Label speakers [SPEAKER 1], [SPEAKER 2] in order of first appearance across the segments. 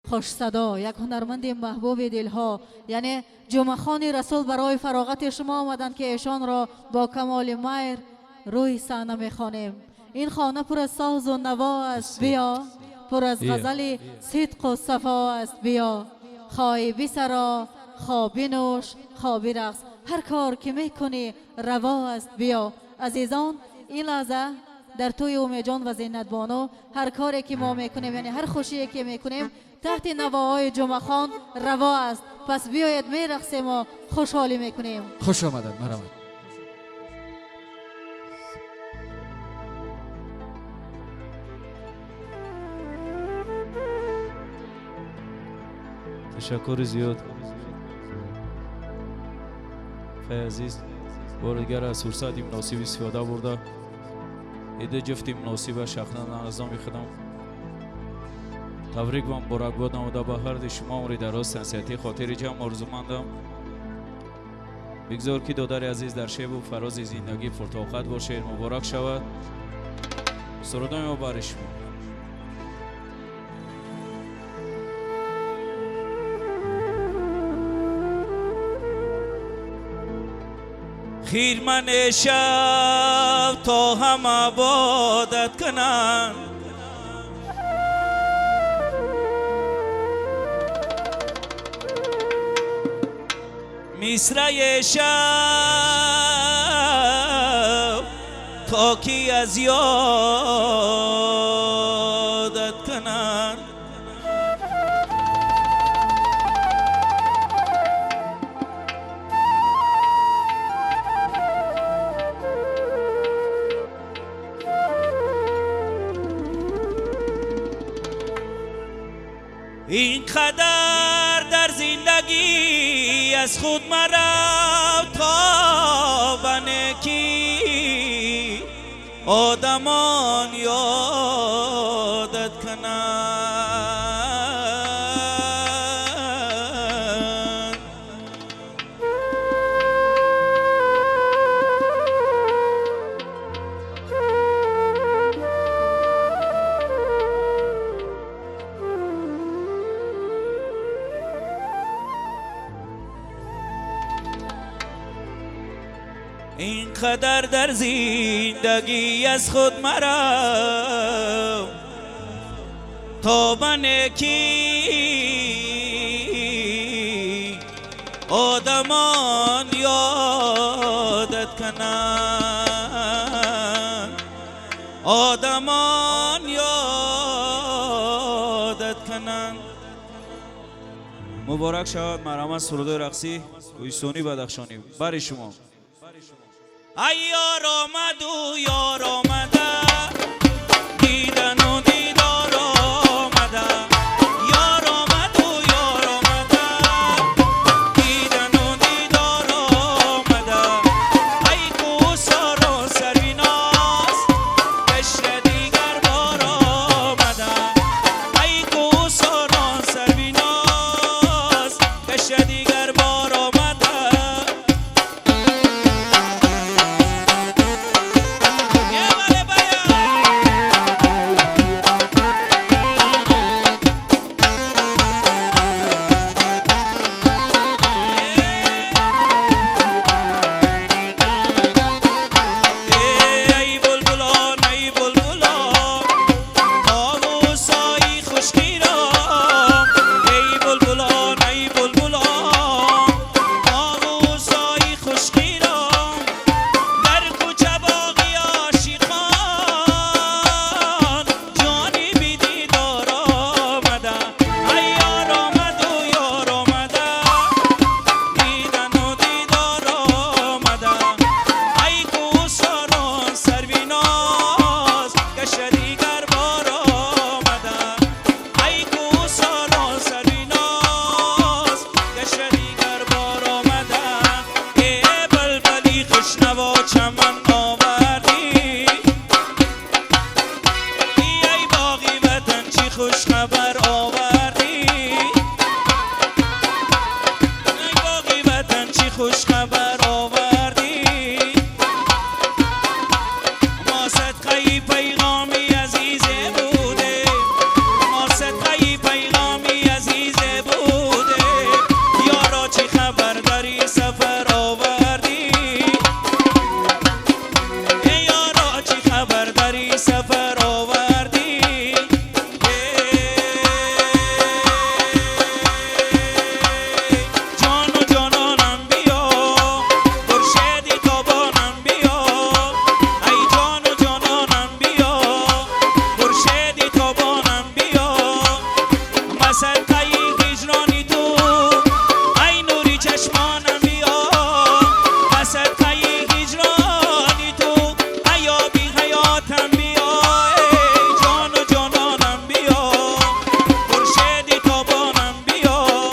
[SPEAKER 1] خوش صدا، یک هنرمند محبوب دلها. یعنی جمعه خان رسول برای فراغت شما آمدند که ایشان را با کمال مهر روی صحنه میخوانیم. این خانه پر از ساز و نوا است، بیا پر از غزل صدق و صفا است، بیا خواهی بسرا خواه بنوش خواه برقص، هر کار که میکنی روا است، بیا. عزیزان، این لحظه در توی اومی جان و زینت بانو هر کاری که ما میکنیم، یعنی هر خوشی که میکنیم تحت نواهای جمعه خان روا است. پس بیاید میرقصیم و خوشحالی میکنیم.
[SPEAKER 2] خوش آمدن. مرحبا.
[SPEAKER 3] تشکر زیاد خیلی عزیز. بار دیگر از فرصت مناسب استفاده برده ایده جفت مناسب شخصا نظام خدم تبریک و مبارکباد نموده به هر شما عمر دراز سنسیتی خاطر جمع آرزومندم. بگذار که دادر عزیز در شب و فراز زندگی پرطاقت باشه، مبارک شود. سرودای ما برای شما. خیر من شب تا هم عبادت کنن، مصرع شب تا کی از یادت کنن. این قدر در زندگی از خود مرا تا بنکی آدمان یادت کنن. این قدر در زندگی از خود مرا تا بنکی آدمان یادت کنن، آدمان یادت کنن. مبارک شود مرحمت سرودای رقصی ویسونی بدخشانی برای شما. ای یار آمد و یار آمده، دیدن و دیدار آمده. یار آمد و یار آمده، دیدن و دیدار آمده. ای کوسار و سرویناس قشر دیگر بار آمده. ای کوسار و سرویناس قشر دیگر بار آمده.
[SPEAKER 2] صدقه هجرانی تو ای نوری چشمانم بیا به صدقه هجرانی تو ای آبی حیاتم بیا ای جان و جانانم بیا خورشید تابانم بیا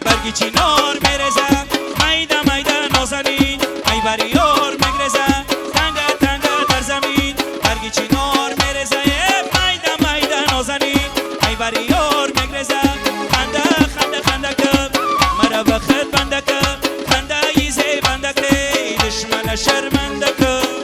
[SPEAKER 2] برگی چینار میرزه میده میده نازنین ای بریار میگرزه تنگه تنگه در زمین برگی چینار میرزه میده میده نازنین ای بریار میگرزه خنده خنده خنده که مرا به خد بنده که خنده ایزه بنده که دشمن شرمنده که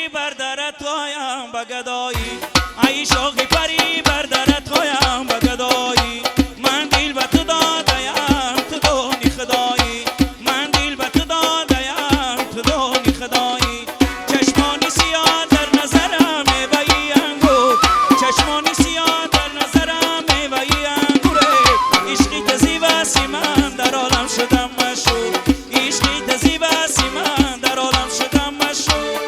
[SPEAKER 2] پری بردارت هایم بگدایی ای شوقی پری بردارت هایم بگدایی من دل به تو دادایم تو دونی خدایی من دل به تو دادایم تو دونی خدایی چشمانی سیاه در نظرم میوهی انگور چشمانی سیاه در نظرم میوهی انگوره عشقی تزی و سیمن در عالم شدم مشهور عشقی تزی و سیمن در عالم شدم مشهور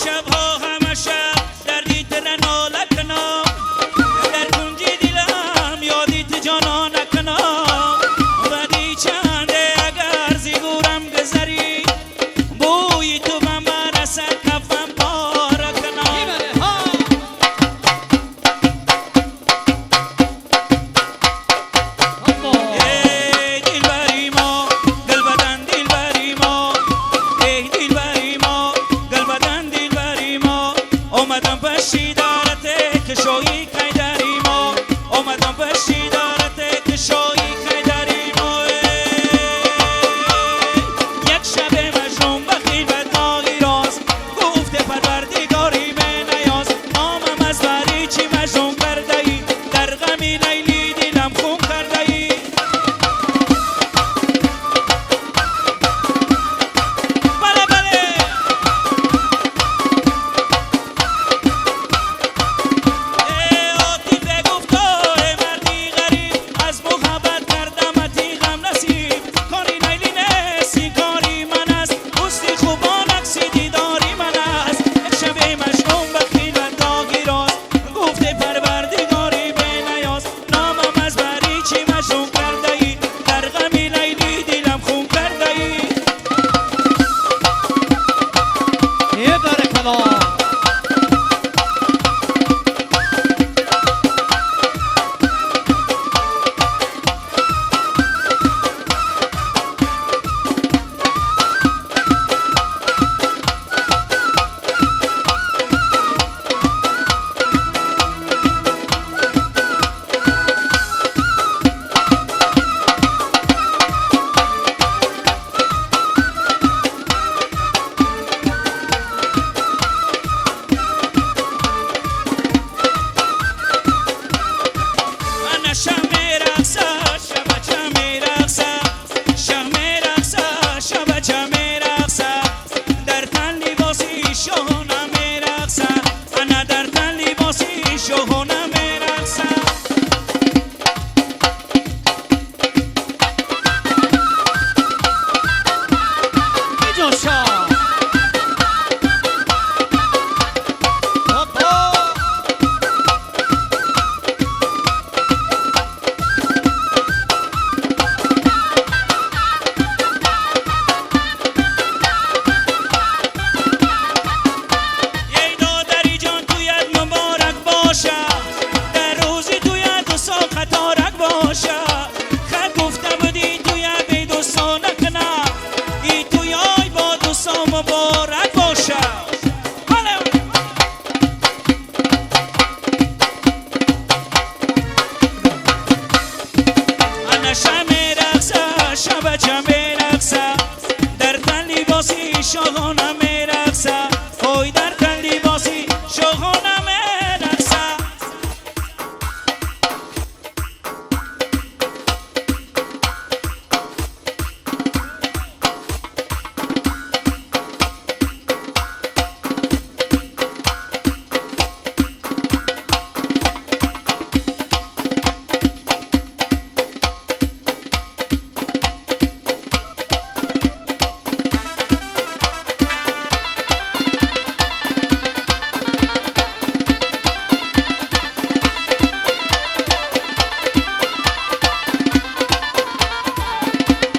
[SPEAKER 2] شبها همه شب دردی تر ناله کنم در کنجی دلم یادی جانا نکنم بدی چنده اگر زیگورم گذری بوی تو به من رسد کفم پاره کنم ای دلبری ما دل بدن دلبری ما ای دلبری ما دل بدن دلبری ما اومدم پشی دارته که شویی کیدری ما اومدم پشی دارته که شویی کیدری ما یک شب مجنون بخیل و داغی راست گفته پروردگاری به نیاز نامم از بری چی مجنون کرده ای در غمی لیلی دلم خون کرده ای بله بله آتی بگفتا مردی غریب از محبت کردم اتیغم نصیب کاری لیلی نسی کاری من است دوستی خوبان عکسی دیداری من است یک شب مجنون بخیل و داغی راست گفته پروردگاری به نیاز نامم از بری چی مجنون کرده ای در غمی لیلی دلم خون کرده ای
[SPEAKER 4] یه داره کلا
[SPEAKER 2] انا شم رقصه شب جم رقصه شم رقصه شب جم رقصه در تن لباسی شوهنم رقصه انا در تن لباسی شوهنم رقصه
[SPEAKER 4] جوشا
[SPEAKER 2] ای دادری جان تویت مبارک باشه در روزی تویت دوستا خطارک باشه خط گفته بودی تویت بی دوستا نکنه ای تویای با دوستا مبارک باشه بله انا شم رقصه شب جم رقصه در تن لباسی شاهانم رقصه وای در تن لباسی شاهانم رقصه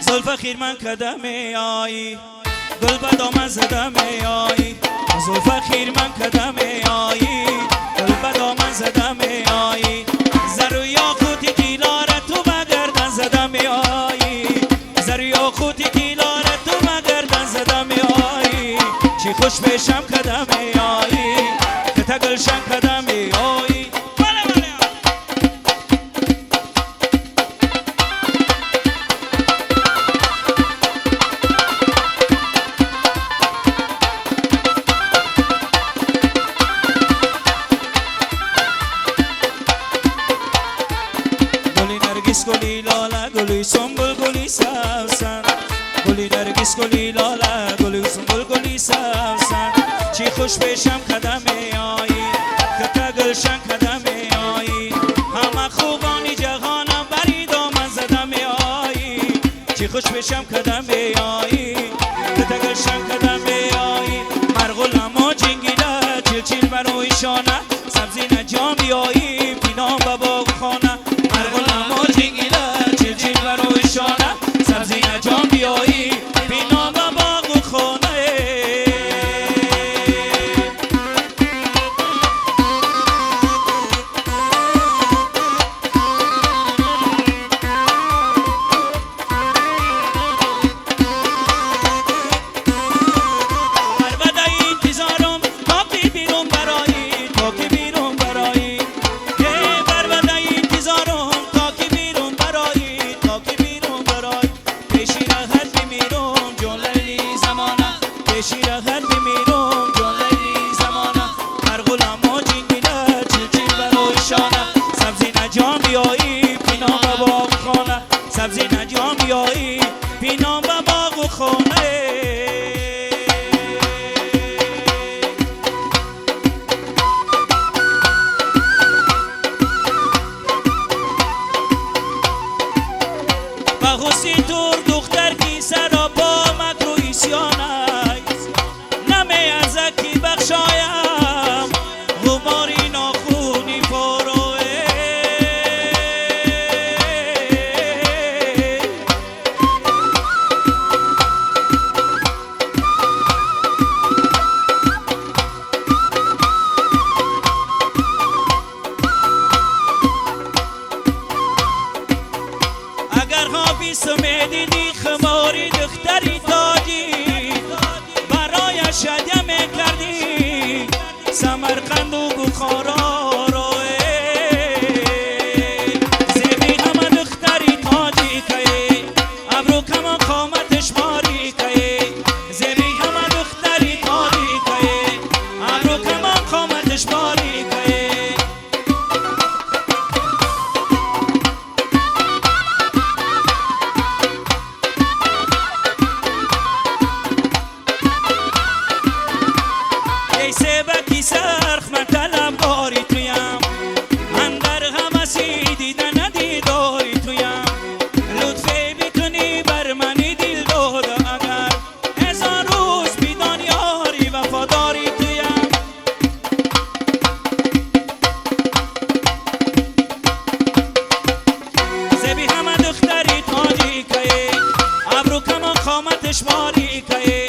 [SPEAKER 2] زلف خیرمن کدمی آیی گل به دامن زدمی آیی زلف خیرمن کدمی آیی گل به دامن زدمی آیی زر و یاقوتی تیلاره تو بگردن زدمی آیی زر و یاقوتی تیلاره تو بگردن زدمی آیی چی خوش بشم کدمی آیی که تگلشن کدمی آیی بله بله گلی نرگس گلی لاله گلی سنبل گلی سبزن گلی نرگس گلی لاله گلی سنبل گلی سبزن چی خوش بشم کدمی آیی که تگلشن کدمی آیی همه خوبانی جهانم بری دامن زدمی آیی چی خوش بشم کدمی آیی که تگلشن کدمی آیی مرغلم و جنگی چل چل برای شانه سبزی نجام بیایی پینا با باغ خانه مرغلم و جنگیله چل چل برای شانه سبزی نجام بیایی پینا با باغ خانه سبزی نجام بیایی پینا با باغ و خانه بخوستی تور دختر کی سرا با مکروی سیانه نمی ارزکی بخشایم غماری ناخونی پروه سمیدی خماری دختری دادی برای شدیم کردی سمرقند و بخارا رو زیبی همه دختری دادی که ابرو کما قامتش ماری که زیبی همه دختری دادی که ابرو کما قامتش ماری که سرخ من طلب باری تویم من در همسی دیدن ندیداری تویم لطفی بیتونی بر منی دل داده اگر هزار روز بیدان یاری وفاداری تویم زبی همه دختری تاجی که ابرو کما قامتش ماری که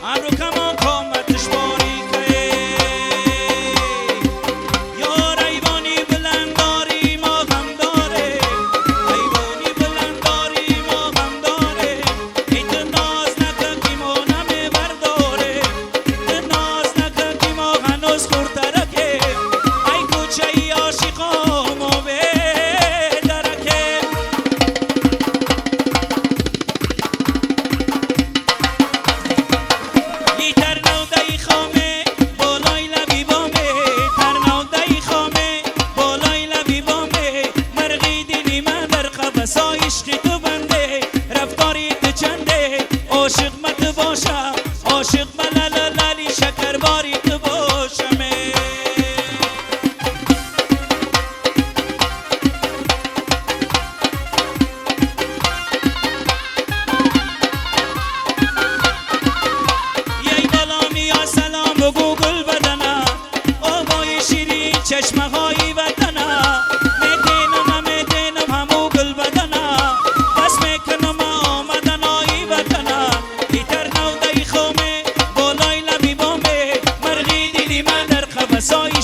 [SPEAKER 2] ابرو کما قامتش ماری عشقی تو بنده رفتاری تو چنده عاشق مت باشم عاشق ملاللی شکرباری تو باشم یای دلامی یا سلام بگو گل بدنه آبای شیرین چشمه های بدنه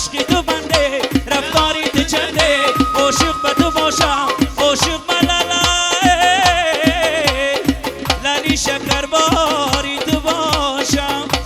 [SPEAKER 2] عشقی تو بنده رفتاری تو چنده عاشق به تو باشم عاشق ملاله لالی شکرباری تو باشم